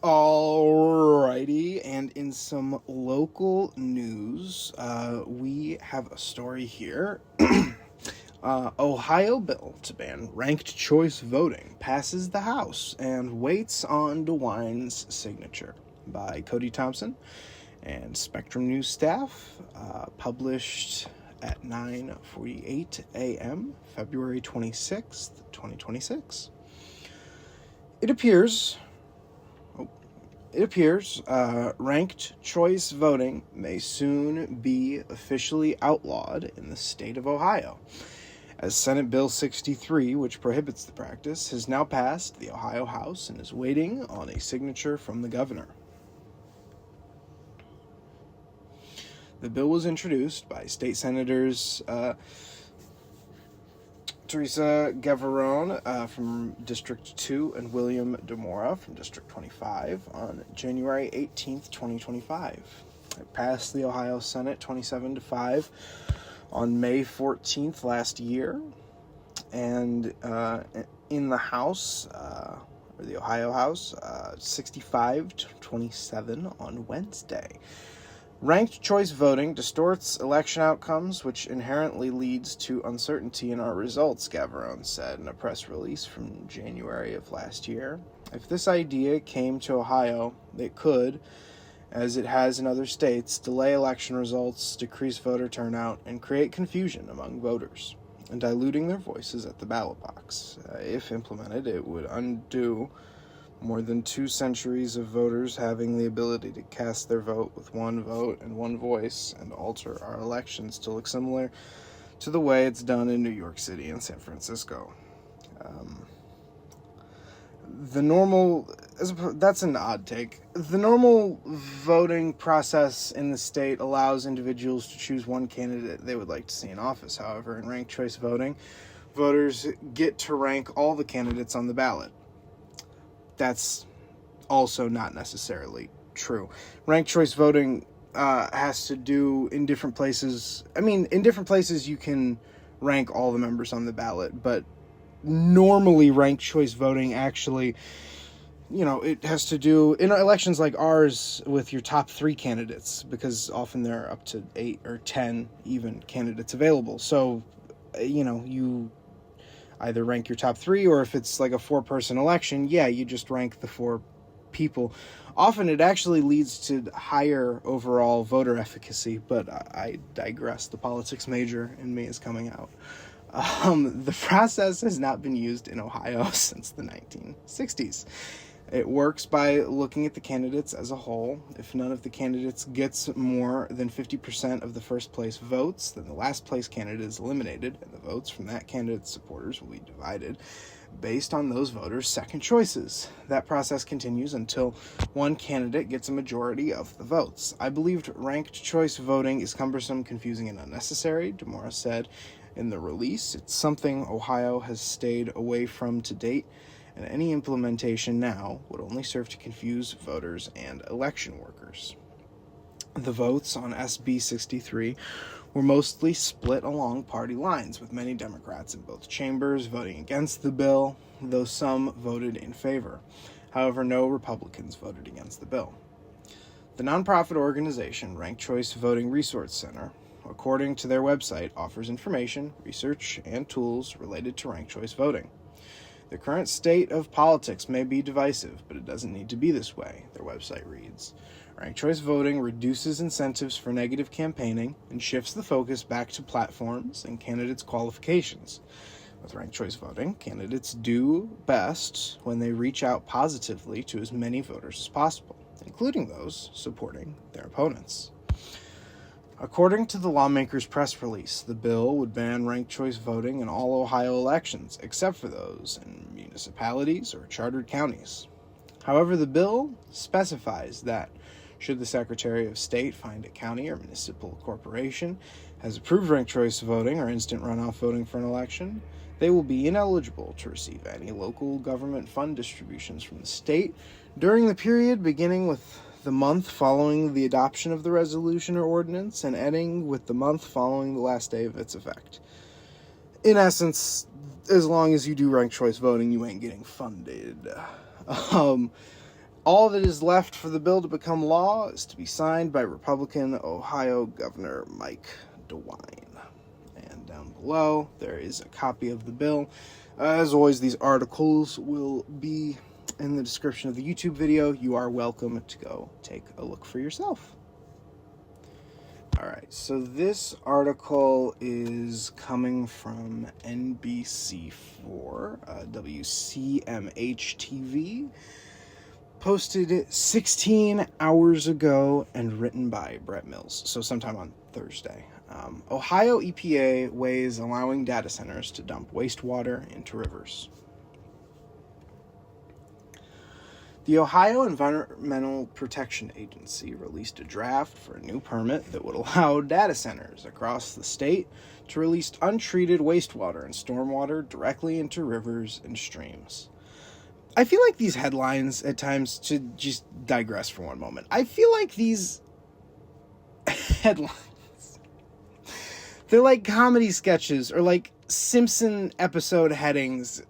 Alrighty, and in some local news, we have a story here. Ohio bill to ban ranked choice voting passes the House and waits on DeWine's signature, by Cody Thompson and Spectrum News staff, published at 9:48 a.m., February 26th, 2026. It appears ranked choice voting may soon be officially outlawed in the state of Ohio, as Senate Bill 63, which prohibits the practice, has now passed the Ohio House and is waiting on a signature from the governor. The bill was introduced by State Senators Teresa Gavarone from District 2 and William DeMora from District 25 on January 18th, 2025. It passed the Ohio Senate 27-5 on May 14th last year, and in the House, or the Ohio House, 65-27 on Wednesday. Ranked choice voting distorts election outcomes, which inherently leads to uncertainty in our results, Gavarone said in a press release from January of last year. If this idea came to Ohio, it could, as it has in other states, delay election results, decrease voter turnout, and create confusion among voters, and diluting their voices at the ballot box. If implemented, it would undo more than 2 centuries of voters having the ability to cast their vote with one vote and one voice, and alter our elections to look similar to the way it's done in New York City and San Francisco. That's an odd take. The normal voting process in the state allows individuals to choose one candidate they would like to see in office. However, in ranked choice voting, voters get to rank all the candidates on the ballot. That's also not necessarily true. Ranked choice voting has to do in different places. In different places you can rank all the members on the ballot, but normally ranked choice voting actually, it has to do in elections like ours with your top 3 candidates, because often there are up to 8 or 10 even candidates available. So, you either rank your top 3, or if it's like a 4-person election, you just rank the 4 people. Often it actually leads to higher overall voter efficacy, but I digress. The politics major in me is coming out. The process has not been used in Ohio since the 1960s. It works by looking at the candidates as a whole. If none of the candidates gets more than 50% of the first place votes, then the last place candidate is eliminated, and the votes from that candidate's supporters will be divided based on those voters' second choices. That process continues until one candidate gets a majority of the votes. I believed ranked choice voting is cumbersome, confusing, and unnecessary, DeMora said in the release. It's something Ohio has stayed away from to date, and any implementation now would only serve to confuse voters and election workers. The votes on SB 63 were mostly split along party lines, with many Democrats in both chambers voting against the bill, though some voted in favor. However, no Republicans voted against the bill. The nonprofit organization Ranked Choice Voting Resource Center, according to their website, offers information, research, and tools related to ranked choice voting. The current state of politics may be divisive, but it doesn't need to be this way, their website reads. Ranked choice voting reduces incentives for negative campaigning and shifts the focus back to platforms and candidates' qualifications. With ranked choice voting, candidates do best when they reach out positively to as many voters as possible, including those supporting their opponents. According to the lawmakers' press release, the bill would ban ranked choice voting in all Ohio elections, except for those in municipalities or chartered counties. However, the bill specifies that, should the Secretary of State find a county or municipal corporation has approved ranked choice voting or instant runoff voting for an election, they will be ineligible to receive any local government fund distributions from the state during the period beginning with the month following the adoption of the resolution or ordinance and ending with the month following the last day of its effect. In essence, as long as you do ranked choice voting, you ain't getting funded. All that is left for the bill to become law is to be signed by Republican Ohio Governor Mike DeWine. And down below, there is a copy of the bill. As always, these articles will be in the description of the YouTube video. You are welcome to go take a look for yourself. All right, so this article is coming from NBC4, WCMH-TV, posted 16 hours ago and written by Brett Mills, so sometime on Thursday. Ohio EPA weighs allowing data centers to dump wastewater into rivers. The Ohio Environmental Protection Agency released a draft for a new permit that would allow data centers across the state to release untreated wastewater and stormwater directly into rivers and streams. I feel like these headlines at times, to just digress for one moment, I feel like these headlines, they're like comedy sketches or like Simpson episode headings.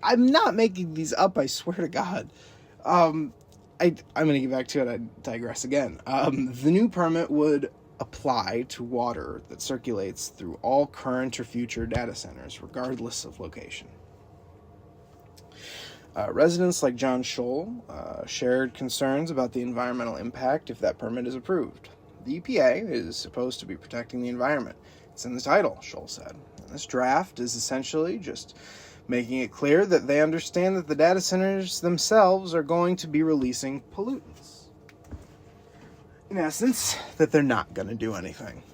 I'm not making these up, I swear to God. I'm going to get back to it. I digress again. The new permit would apply to water that circulates through all current or future data centers, regardless of location. Residents like John Scholl shared concerns about the environmental impact if that permit is approved. The EPA is supposed to be protecting the environment. It's in the title, Scholl said. And this draft is essentially just making it clear that they understand that the data centers themselves are going to be releasing pollutants. In essence, that they're not going to do anything.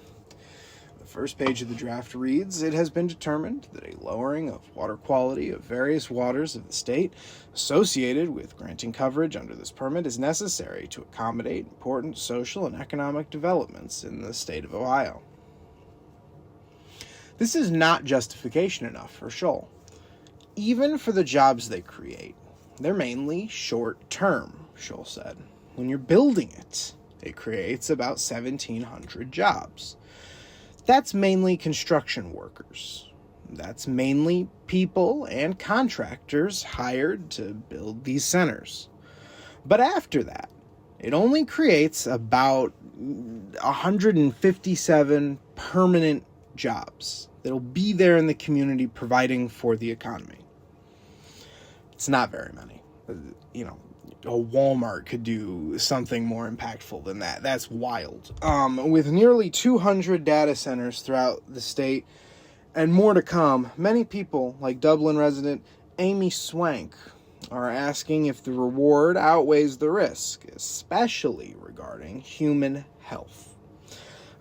The first page of the draft reads, "It has been determined that a lowering of water quality of various waters of the state associated with granting coverage under this permit is necessary to accommodate important social and economic developments in the state of Ohio." This is not justification enough for Scholl. Even for the jobs they create, they're mainly short-term, Scholl said. When you're building it, it creates about 1,700 jobs. That's mainly construction workers. That's mainly people and contractors hired to build these centers. But after that, it only creates about 157 permanent jobs that'll be there in the community providing for the economy. It's not very many. You know, a Walmart could do something more impactful than that. That's wild. With nearly 200 data centers throughout the state and more to come, many people, like Dublin resident Amy Swank, are asking if the reward outweighs the risk, especially regarding human health.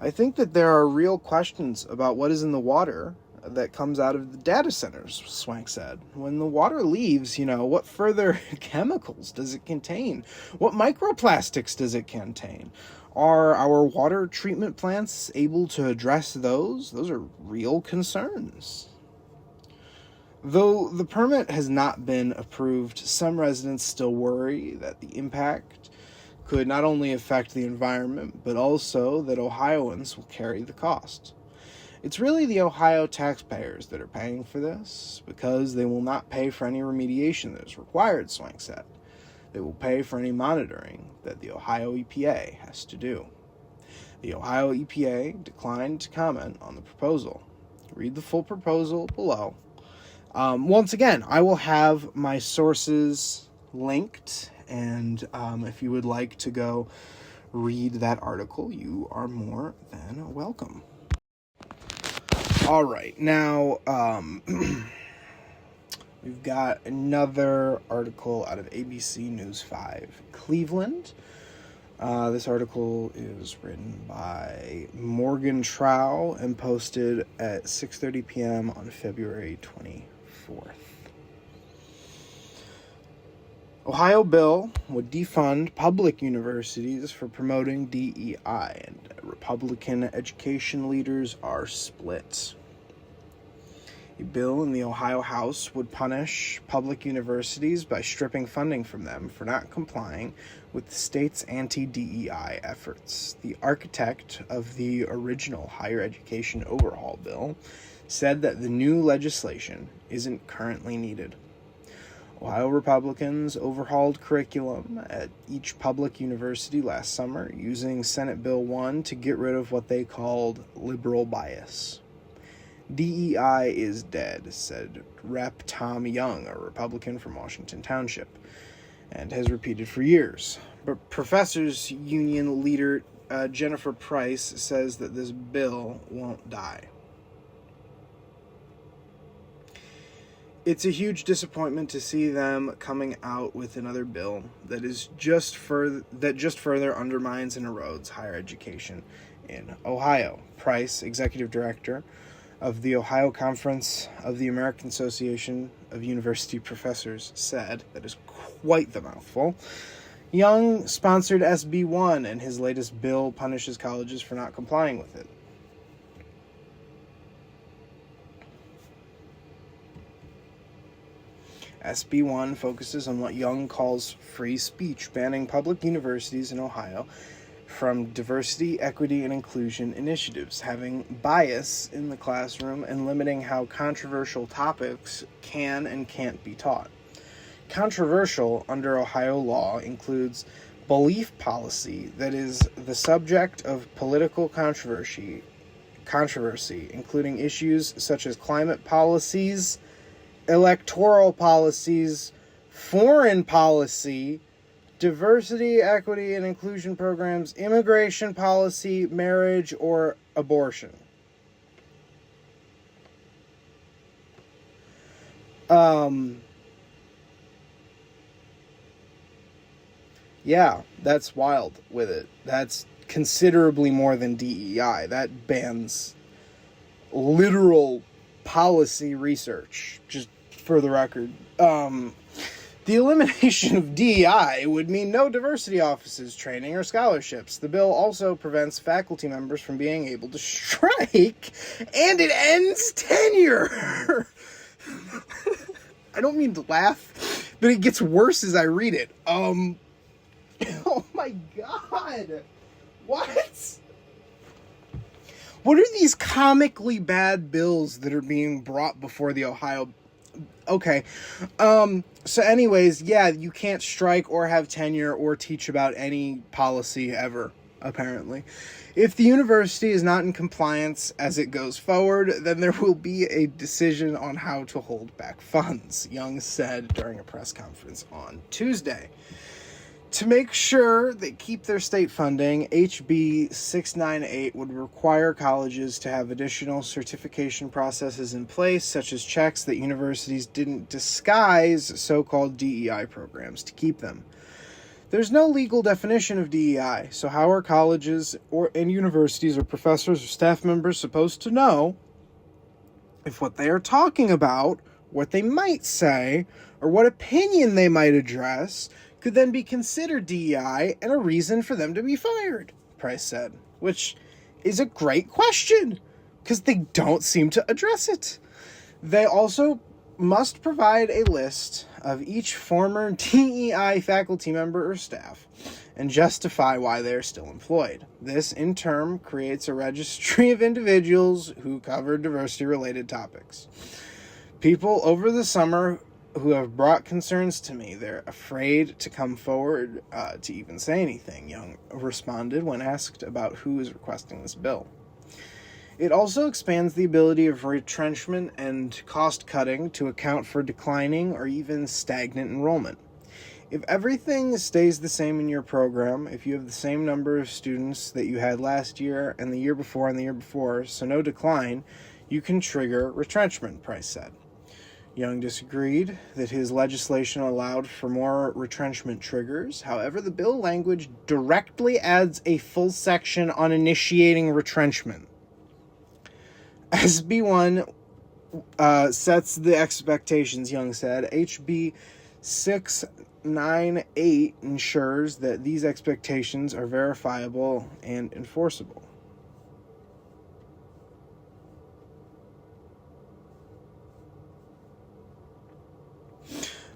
I think that there are real questions about what is in the water that comes out of the data centers, Swank said. When the water leaves, what further chemicals does it contain? What microplastics does it contain? Are our water treatment plants able to address those? Those are real concerns. Though the permit has not been approved, some residents still worry that the impact could not only affect the environment, but also that Ohioans will carry the cost. It's really the Ohio taxpayers that are paying for this, because they will not pay for any remediation that is required, Swank said. They will pay for any monitoring that the Ohio EPA has to do. The Ohio EPA declined to comment on the proposal. Read the full proposal below. Once again, I will have my sources linked, and if you would like to go read that article, you are more than welcome. All right, now we've got another article out of ABC News 5 Cleveland. This article is written by Morgan Trow and posted at 6:30 p.m. on February 24th. Ohio bill would defund public universities for promoting DEI, and Republican education leaders are split. A bill in the Ohio House would punish public universities by stripping funding from them for not complying with the state's anti-DEI efforts. The architect of the original higher education overhaul bill said that the new legislation isn't currently needed. Ohio Republicans overhauled curriculum at each public university last summer using Senate Bill 1 to get rid of what they called liberal bias. DEI is dead, said Rep. Tom Young, a Republican from Washington Township, and has repeated for years. But Professors Union leader Jennifer Price says that this bill won't die. It's a huge disappointment to see them coming out with another bill that just further undermines and erodes higher education in Ohio. Price, executive director of the Ohio Conference of the American Association of University Professors, said, that is quite the mouthful. Young sponsored SB 1, and his latest bill punishes colleges for not complying with it. SB 1 focuses on what Young calls free speech, banning public universities in Ohio from diversity, equity, and inclusion initiatives, having bias in the classroom, and limiting how controversial topics can and can't be taught. Controversial under Ohio law includes belief policy that is the subject of political controversy, including issues such as climate policies, electoral policies, foreign policy, diversity, equity, and inclusion programs, immigration policy, marriage, or abortion. Yeah, that's wild with it. That's considerably more than DEI. That bans literal policy research, just for the record. The elimination of DEI would mean no diversity offices, training, or scholarships. The bill also prevents faculty members from being able to strike, and it ends tenure. I don't mean to laugh, but it gets worse as I read it. Oh my god! What? What are these comically bad bills that are being brought before the Ohio... Okay. So anyways, yeah, you can't strike or have tenure or teach about any policy ever, apparently. If the university is not in compliance as it goes forward, then there will be a decision on how to hold back funds, Young said during a press conference on Tuesday. To make sure they keep their state funding, HB 698 would require colleges to have additional certification processes in place, such as checks that universities didn't disguise so-called DEI programs to keep them. There's no legal definition of DEI, so how are colleges and universities or professors or staff members supposed to know if what they are talking about, what they might say, or what opinion they might address could then be considered DEI and a reason for them to be fired, Price said, which is a great question, because they don't seem to address it. They also must provide a list of each former DEI faculty member or staff and justify why they are still employed. This, in turn, creates a registry of individuals who cover diversity-related topics. People over the summer who have brought concerns to me. They're afraid to come forward to even say anything, Young responded when asked about who is requesting this bill. It also expands the ability of retrenchment and cost cutting to account for declining or even stagnant enrollment. If everything stays the same in your program, if you have the same number of students that you had last year and the year before and the year before, so no decline, you can trigger retrenchment, Price said. Young disagreed that his legislation allowed for more retrenchment triggers. However, the bill language directly adds a full section on initiating retrenchment. SB 1 sets the expectations, Young said. HB 698 ensures that these expectations are verifiable and enforceable.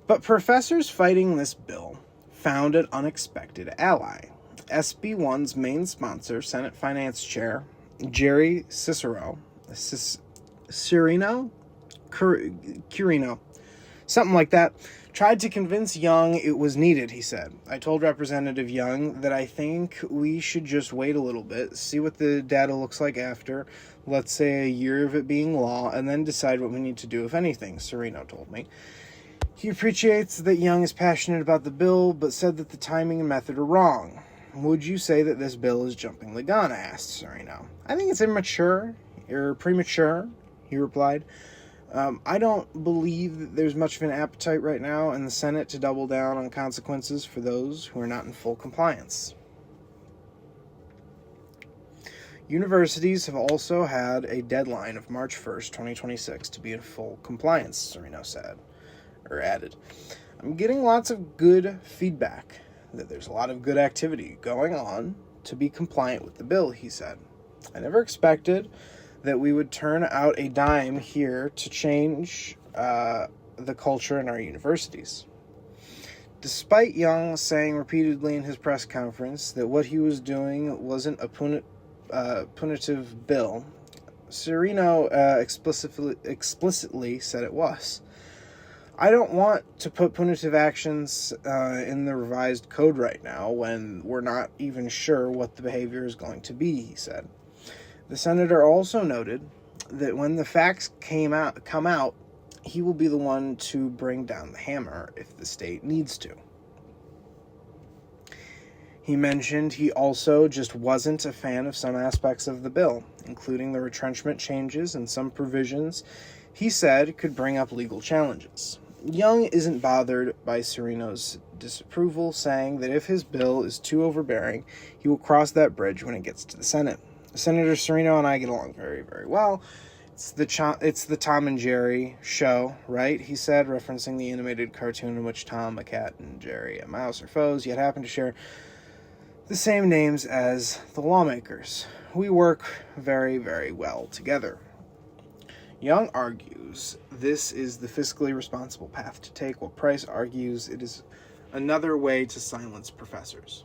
But professors fighting this bill found an unexpected ally. SB 1's main sponsor, Senate Finance Chair Jerry Cirino, Something like that. Tried to convince Young it was needed, he said. I told Representative Young that I think we should just wait a little bit, see what the data looks like after, let's say a year of it being law, and then decide what we need to do, if anything, Serino told me. He appreciates that Young is passionate about the bill, but said that the timing and method are wrong. Would you say that this bill is jumping the gun? Asked Serino. I think it's immature, or premature, he replied. I don't believe that there's much of an appetite right now in the Senate to double down on consequences for those who are not in full compliance. Universities have also had a deadline of March 1st, 2026 to be in full compliance, Serino added. I'm getting lots of good feedback that there's a lot of good activity going on to be compliant with the bill, he said. I never expected that we would turn out a dime here to change the culture in our universities. Despite Young saying repeatedly in his press conference that what he was doing wasn't a punitive bill, Serino explicitly said it was. I don't want to put punitive actions in the revised code right now when we're not even sure what the behavior is going to be, he said. The senator also noted that when the facts come out, he will be the one to bring down the hammer if the state needs to. He mentioned he also just wasn't a fan of some aspects of the bill, including the retrenchment changes and some provisions he said could bring up legal challenges. Young isn't bothered by Serino's disapproval, saying that if his bill is too overbearing, he will cross that bridge when it gets to the Senate. Senator Serino and I get along very, very well. It's the Tom and Jerry show, right? He said, referencing the animated cartoon in which Tom, a cat, and Jerry, a mouse, are foes, yet happen to share the same names as the lawmakers. We work very, very well together. Young argues this is the fiscally responsible path to take, while Price argues it is another way to silence professors.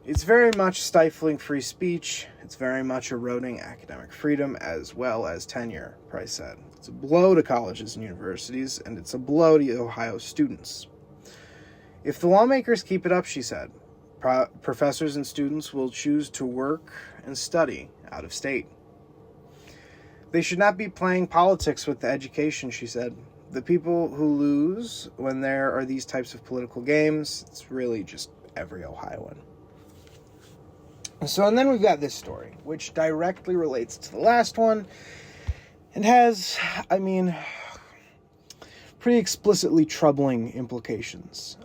It's very much stifling free speech. It's very much eroding academic freedom as well as tenure, Price said. It's a blow to colleges and universities, and it's a blow to Ohio students. If the lawmakers keep it up, she said, professors and students will choose to work and study out of state. They should not be playing politics with the education, she said. The people who lose when there are these types of political games, it's really just every Ohioan. And then we've got this story, which directly relates to the last one and has, pretty explicitly troubling implications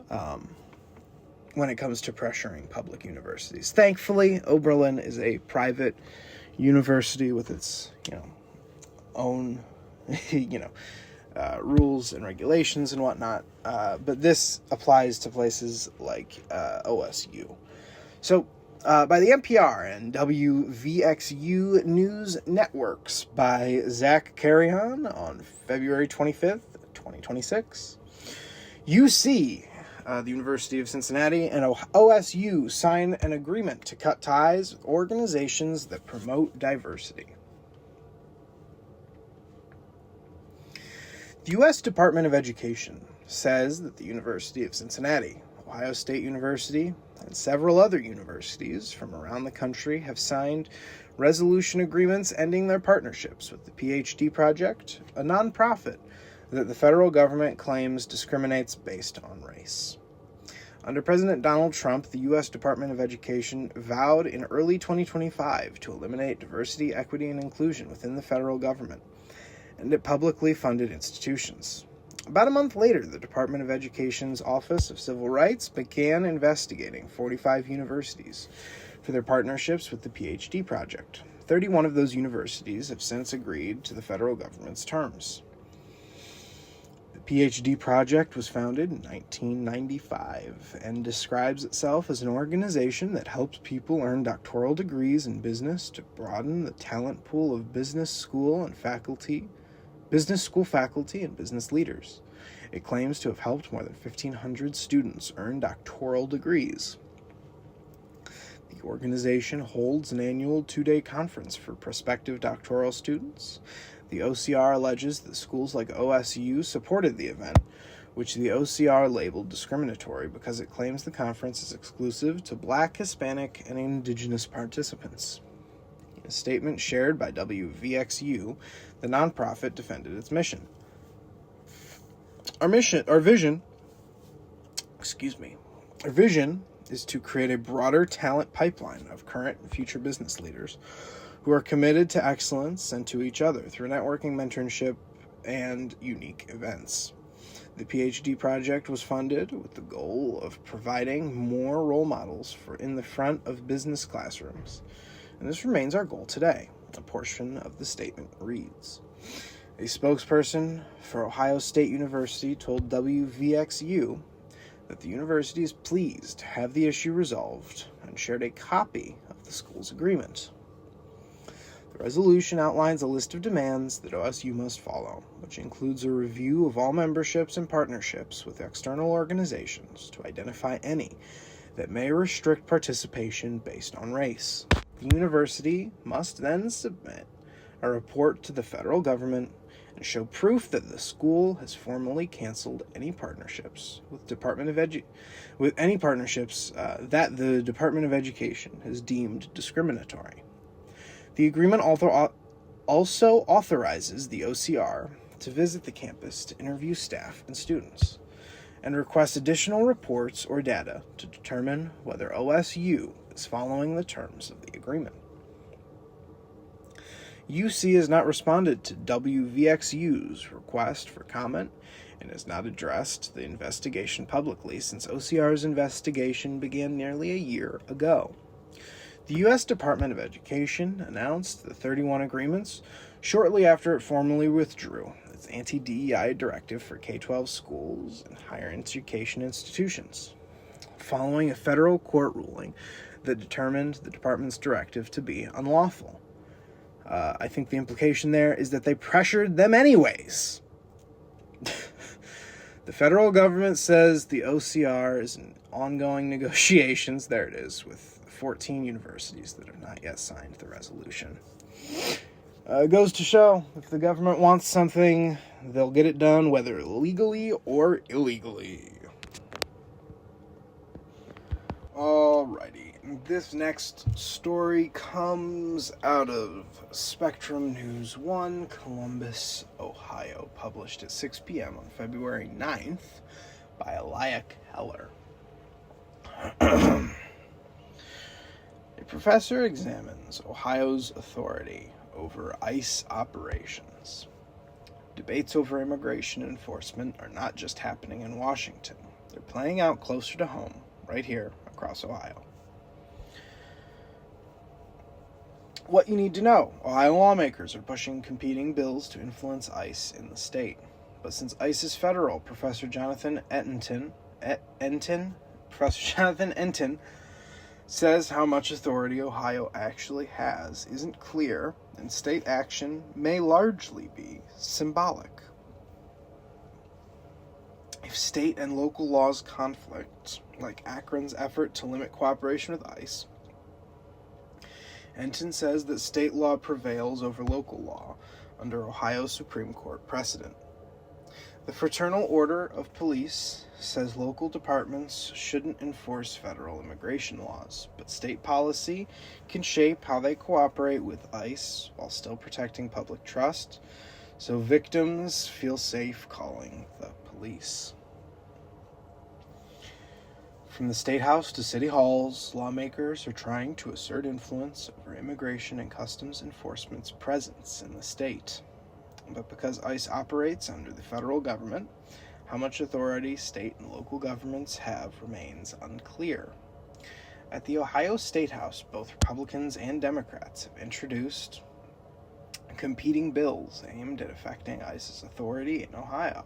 when it comes to pressuring public universities. Thankfully, Oberlin is a private university with its, own, rules and regulations and whatnot. But this applies to places like OSU. So, by the NPR and WVXU News Networks by Zach Carrion on February 25th, 2026. UC, the University of Cincinnati, and OSU sign an agreement to cut ties with organizations that promote diversity. The U.S. Department of Education says that the University of Cincinnati, Ohio State University, and several other universities from around the country have signed resolution agreements ending their partnerships with the PhD Project, a nonprofit that the federal government claims discriminates based on race. Under President Donald Trump, the U.S. Department of Education vowed in early 2025 to eliminate diversity, equity, and inclusion within the federal government and at publicly funded institutions. About a month later, the Department of Education's Office of Civil Rights began investigating 45 universities for their partnerships with the PhD Project. 31 of those universities have since agreed to the federal government's terms. The PhD Project was founded in 1995 and describes itself as an organization that helps people earn doctoral degrees in business to broaden the talent pool of business school faculty and business leaders. It claims to have helped more than 1,500 students earn doctoral degrees. The organization holds an annual 2-day conference for prospective doctoral students. The OCR alleges that schools like OSU supported the event, which the OCR labeled discriminatory because it claims the conference is exclusive to Black, Hispanic, and Indigenous participants. In a statement shared by WVXU, the nonprofit defended its mission. Our vision is to create a broader talent pipeline of current and future business leaders who are committed to excellence and to each other through networking, mentorship, and unique events. The PhD project was funded with the goal of providing more role models for in the front of business classrooms, and this remains our goal today. A portion of the statement reads, a spokesperson for Ohio State University told WVXU that the university is pleased to have the issue resolved and shared a copy of the school's agreement. The resolution outlines a list of demands that OSU must follow, which includes a review of all memberships and partnerships with external organizations to identify any that may restrict participation based on race. The university must then submit a report to the federal government and show proof that the school has formally canceled any partnerships with that the Department of Education has deemed discriminatory. The agreement also authorizes the OCR to visit the campus to interview staff and students and request additional reports or data to determine whether OSU is following the terms of the agreement. UC has not responded to WVXU's request for comment and has not addressed the investigation publicly since OCR's investigation began nearly a year ago. The U.S. Department of Education announced the 31 agreements shortly after it formally withdrew its anti-DEI directive for K-12 schools and higher education institutions, following a federal court ruling that determined the department's directive to be unlawful. I think the implication there is that they pressured them anyways. The federal government says the OCR is in ongoing negotiations, there it is, with 14 universities that have not yet signed the resolution. It goes to show, if the government wants something, they'll get it done, whether legally or illegally. Alrighty, this next story comes out of Spectrum News 1, Columbus, Ohio, published at 6 p.m. on February 9th by Eliak Heller. A professor examines Ohio's authority over ICE operations. Debates over immigration enforcement are not just happening in Washington. They're playing out closer to home, right here across Ohio. What you need to know. Ohio lawmakers are pushing competing bills to influence ICE in the state. But since ICE is federal, Professor Jonathan Entin says how much authority Ohio actually has isn't clear, and state action may largely be symbolic. If state and local laws conflict, like Akron's effort to limit cooperation with ICE, Entin says that state law prevails over local law under Ohio Supreme Court precedent. The Fraternal Order of Police says local departments shouldn't enforce federal immigration laws, but state policy can shape how they cooperate with ICE while still protecting public trust, so victims feel safe calling the police. From the State House to City Halls, lawmakers are trying to assert influence over immigration and customs enforcement's presence in the state. But because ICE operates under the federal government, how much authority state and local governments have remains unclear. At the Ohio State House, both Republicans and Democrats have introduced competing bills aimed at affecting ICE's authority in Ohio.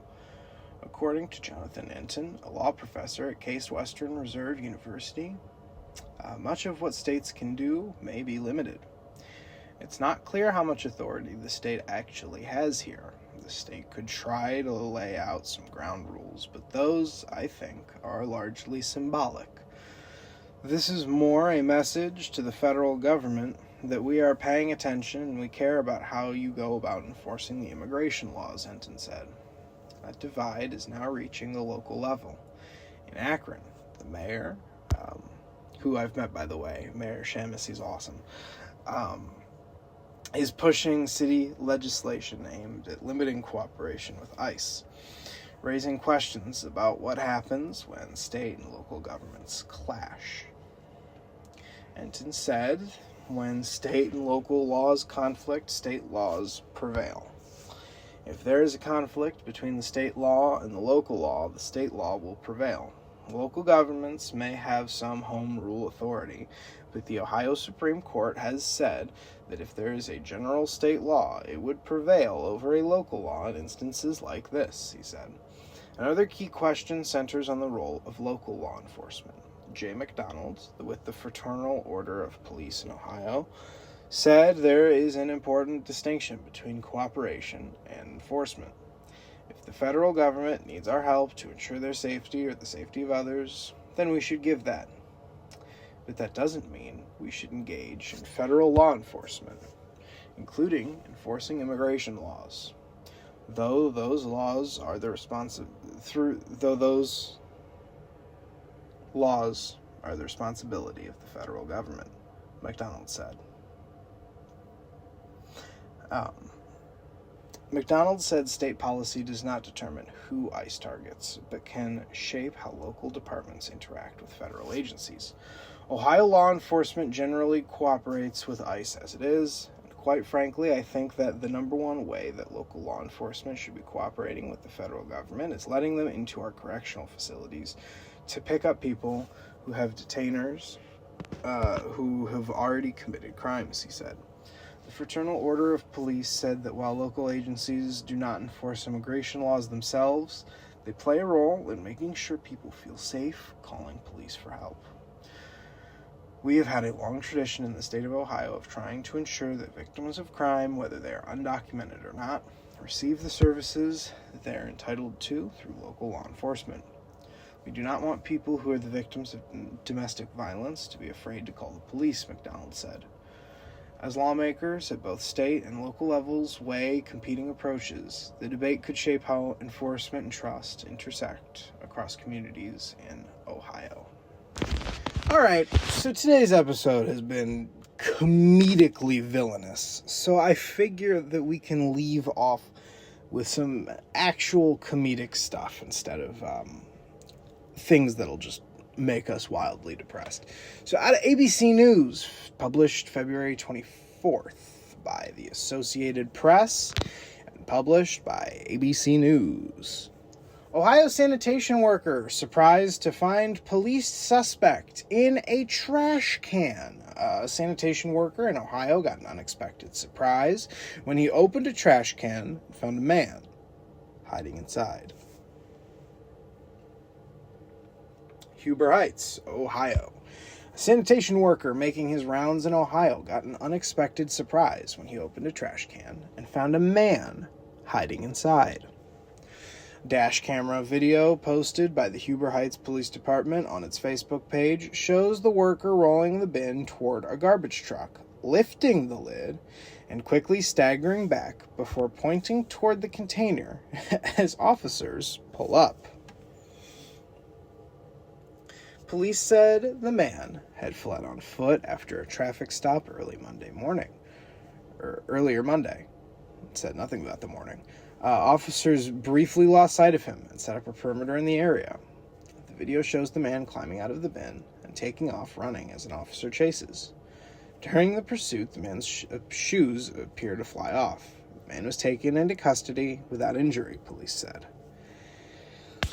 According to Jonathan Entin, a law professor at Case Western Reserve University, much of what states can do may be limited. It's not clear how much authority the state actually has here. The state could try to lay out some ground rules, but those, I think, are largely symbolic. This is more a message to the federal government that we are paying attention and we care about how you go about enforcing the immigration laws, Hinton said. That divide is now reaching the local level. In Akron, the mayor, who I've met, by the way, Mayor Shamus, he's awesome, is pushing city legislation aimed at limiting cooperation with ICE, raising questions about what happens when state and local governments clash. Hinton said, when state and local laws conflict, state laws prevail. If there is a conflict between the state law and the local law, the state law will prevail. Local governments may have some home rule authority, but the Ohio Supreme Court has said that if there is a general state law, it would prevail over a local law in instances like this, he said. Another key question centers on the role of local law enforcement. Jay McDonald, with the Fraternal Order of Police in Ohio, said there is an important distinction between cooperation and enforcement. If the federal government needs our help to ensure their safety or the safety of others, then we should give that. But that doesn't mean we should engage in federal law enforcement, including enforcing immigration laws. Those laws are the responsibility of the federal government, McDonald said. McDonald said state policy does not determine who ICE targets, but can shape how local departments interact with federal agencies. Ohio law enforcement generally cooperates with ICE as it is, and quite frankly, I think that the number one way that local law enforcement should be cooperating with the federal government is letting them into our correctional facilities to pick up people who have detainers who have already committed crimes, he said. The Fraternal Order of Police said that while local agencies do not enforce immigration laws themselves, they play a role in making sure people feel safe calling police for help. We have had a long tradition in the state of Ohio of trying to ensure that victims of crime, whether they are undocumented or not, receive the services that they are entitled to through local law enforcement. We do not want people who are the victims of domestic violence to be afraid to call the police, McDonald said. As lawmakers at both state and local levels weigh competing approaches, the debate could shape how enforcement and trust intersect across communities in Ohio. All right, so today's episode has been comedically villainous, so I figure that we can leave off with some actual comedic stuff instead of things that'll just make us wildly depressed. So out of ABC News, published February 24th by the Associated Press and published by ABC News. Ohio sanitation worker surprised to find police suspect in a trash can. A sanitation worker in Ohio got an unexpected surprise when he opened a trash can and found a man hiding inside. Huber Heights, Ohio. A sanitation worker making his rounds in Ohio got an unexpected surprise when he opened a trash can and found a man hiding inside. Dash camera video posted by the Huber Heights Police Department on its Facebook page shows the worker rolling the bin toward a garbage truck, lifting the lid, and quickly staggering back before pointing toward the container as officers pull up. Police said the man had fled on foot after a traffic stop earlier Monday. It said nothing about the morning. Officers briefly lost sight of him and set up a perimeter in the area. The video shows the man climbing out of the bin and taking off running as an officer chases. During the pursuit, the man's shoes appear to fly off. The man was taken into custody without injury, police said.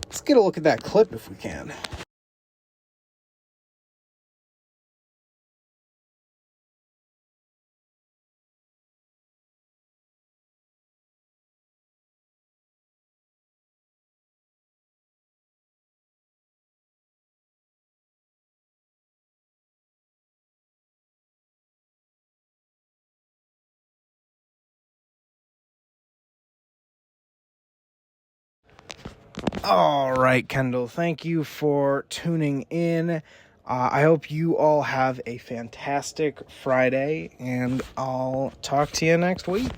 Let's get a look at that clip if we can. All right, Kendall, thank you for tuning in. I hope you all have a fantastic Friday, and I'll talk to you next week.